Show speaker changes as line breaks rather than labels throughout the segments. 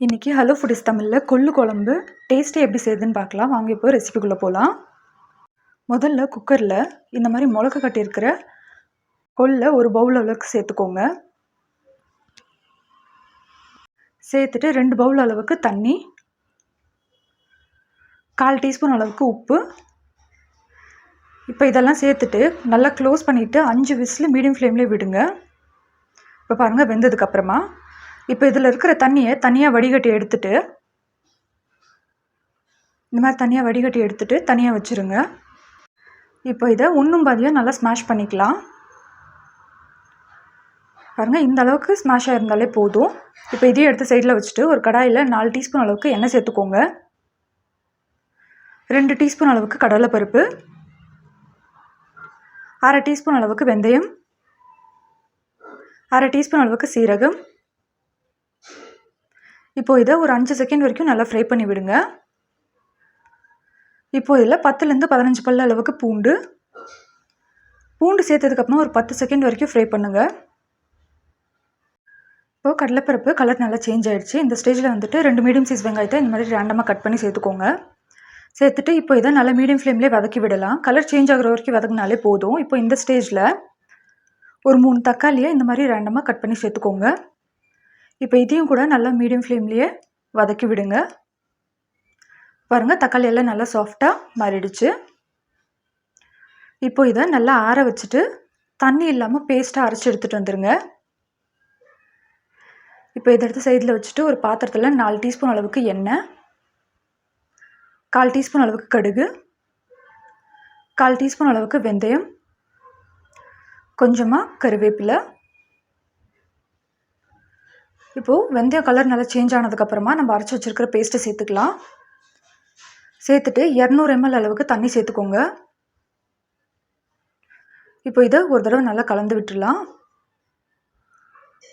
இன்றைக்கி hello foodies தமிழில் கொள்ளு குழம்பு டேஸ்ட்டு எப்படி செய்யுதுன்னு பார்க்கலாம். வாங்க இப்போ ரெசிபிக்குள்ளே போகலாம். முதல்ல குக்கரில் இந்த மாதிரி மிளகா கட்டியிருக்கிற கொல்லை ஒரு பவுல் அளவுக்கு சேர்த்துக்கோங்க. சேர்த்துட்டு 2 பவுல் அளவுக்கு தண்ணி, 1/4 டீஸ்பூன் அளவுக்கு உப்பு. இப்போ இதெல்லாம் சேர்த்துட்டு நல்லா க்ளோஸ் பண்ணிவிட்டு 5 விசில் மீடியம் ஃப்ளேம்லேயே விடுங்க. இப்போ பாருங்கள் வெந்ததுக்கப்புறமா இப்போ இதில் இருக்கிற தண்ணியை தனியாக வடிகட்டி எடுத்துட்டு இந்த மாதிரி தனியாக வச்சுருங்க. இப்போ இதை ஒன்றும் பாதியாக நல்லா ஸ்மாஷ் பண்ணிக்கலாம். பாருங்கள் இந்த அளவுக்கு ஸ்மாஷ் ஆகிருந்தாலே போதும். இப்போ இதையும் எடுத்து சைடில் வச்சுட்டு ஒரு கடாயில் 4 டீஸ்பூன் அளவுக்கு எண்ணெய் சேர்த்துக்கோங்க. 2 டீஸ்பூன் அளவுக்கு கடலைப்பருப்பு, 1/2 டீஸ்பூன் அளவுக்கு வெந்தயம், 1/2 டீஸ்பூன் அளவுக்கு சீரகம். இப்போது இதை ஒரு 5 செகண்ட் வரைக்கும் நல்லா ஃப்ரை பண்ணி விடுங்க. இப்போது இதில் 10லேருந்து 15 பல் அளவுக்கு பூண்டு சேர்த்ததுக்கப்புறமா ஒரு 10 செகண்ட் வரைக்கும் ஃப்ரை பண்ணுங்கள். இப்போது கடலைப்பருப்பு கலர் நல்லா சேஞ்ச் ஆகிடுச்சு. இந்த ஸ்டேஜில் வந்துட்டு 2 மீடியம் சைஸ் வெங்காயத்தை இந்த மாதிரி ரேண்டமாக கட் பண்ணி சேர்த்துக்கோங்க. சேர்த்துட்டு இப்போ இதை நல்லா மீடியம் ஃப்ளேம்லேயே வதக்கி விடலாம். கலர் சேஞ்ச் ஆகிற வரைக்கும் வதக்கினாலே போதும். இப்போ இந்த ஸ்டேஜில் ஒரு 3 தக்காளியை இந்த மாதிரி ரேண்டமாக கட் பண்ணி சேர்த்துக்கோங்க. இப்போ இதையும் கூட நல்லா மீடியம் ஃப்ளேம்லேயே வதக்கி விடுங்க. பாருங்கள் தக்காளி எல்லாம் நல்லா சாஃப்டாக மாறிடுச்சு. இப்போ இதை நல்லா ஆற வச்சுட்டு தண்ணி இல்லாமல் பேஸ்ட்டாக அரைச்சி எடுத்துகிட்டு வந்துடுங்க. இப்போ இதை எடுத்து சைடில் வச்சுட்டு ஒரு பாத்திரத்தில் 4 டீஸ்பூன் அளவுக்கு எண்ணெய், 1/4 டீஸ்பூன் அளவுக்கு கடுகு, 1/4 டீஸ்பூன் அளவுக்கு வெந்தயம், கொஞ்சமாக கருவேப்பிலை. இப்போது வெந்தயம் கலர் நல்லா சேஞ்ச் ஆனதுக்கப்புறமா நம்ம அரைச்சி வச்சுருக்கிற பேஸ்ட்டை சேர்த்துக்கலாம். சேர்த்துட்டு 200 ml அளவுக்கு தண்ணி சேர்த்துக்கோங்க. இப்போ இதை ஒரு தடவை நல்லா கலந்து விட்டுடலாம்.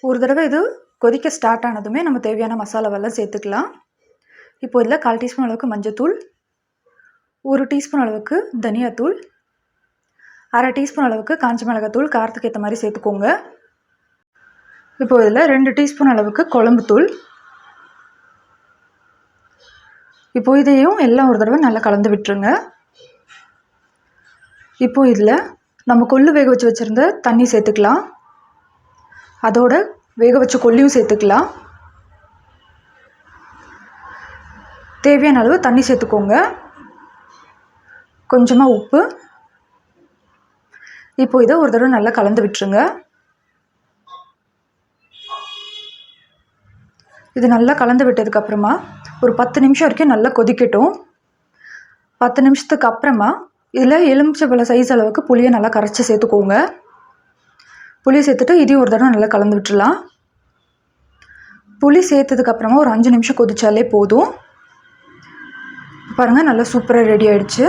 ஒரு தடவை இது கொதிக்க ஸ்டார்ட் ஆனதுமே நம்ம தேவையான மசாலாவெல்லாம் சேர்த்துக்கலாம். இப்போ இதில் 1/4 டீஸ்பூன் அளவுக்கு மஞ்சத்தூள், 1 டீஸ்பூன் அளவுக்கு தனியாத்தூள், 1/2 டீஸ்பூன் அளவுக்கு காஞ்ச மிளகாத்தூள் காரத்துக்கு ஏற்ற மாதிரி சேர்த்துக்கோங்க. இப்போ இதில் 2 டீஸ்பூன் அளவுக்கு குழம்புத்தூள். இப்போ இதையும் எல்லாம் ஒரு தடவை நல்லா கலந்து விட்டுருங்க. இப்போ இதில் நம்ம கொள்ளு வேக வச்சு வச்சுருந்த தண்ணி சேர்த்துக்கலாம். அதோட வேக வச்ச கொள்ளியும் சேர்த்துக்கலாம். தேவையான அளவு தண்ணி சேர்த்துக்கோங்க. கொஞ்சமாக உப்பு. இப்போ இதை ஒரு தடவை நல்லா கலந்து விட்டுருங்க. இது நல்லா கலந்து விட்டதுக்கப்புறமா ஒரு 10 நிமிஷம் வரைக்கும் நல்லா கொதிக்கட்டும். 10 நிமிஷத்துக்கு அப்புறமா இதில் எலுமிச்சைப்பழ சைஸ் அளவுக்கு புளியை நல்லா கரைச்சி சேர்த்துக்கோங்க. புளியை சேர்த்துட்டு இதையும் ஒரு தடவை நல்லா கலந்து விட்டுடலாம். புளி சேர்த்ததுக்கப்புறமா ஒரு 5 நிமிஷம் கொதிச்சாலே போதும். பாருங்கள் நல்லா சூப்பராக ரெடி ஆகிடுச்சு.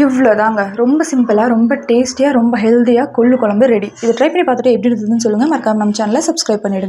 இவ்வளோதாங்க. ரொம்ப சிம்பிளாக, ரொம்ப டேஸ்டியாக, ரொம்ப ஹெல்த்தியாக கொள்ளு குழம்பு ரெடி. இதை ட்ரை பண்ணி பார்த்துட்டு எப்படி இருந்ததுன்னு சொல்லுங்கள். மறக்காம நம்ம சேனலை சப்ஸ்கிரைப் பண்ணிவிடுங்க.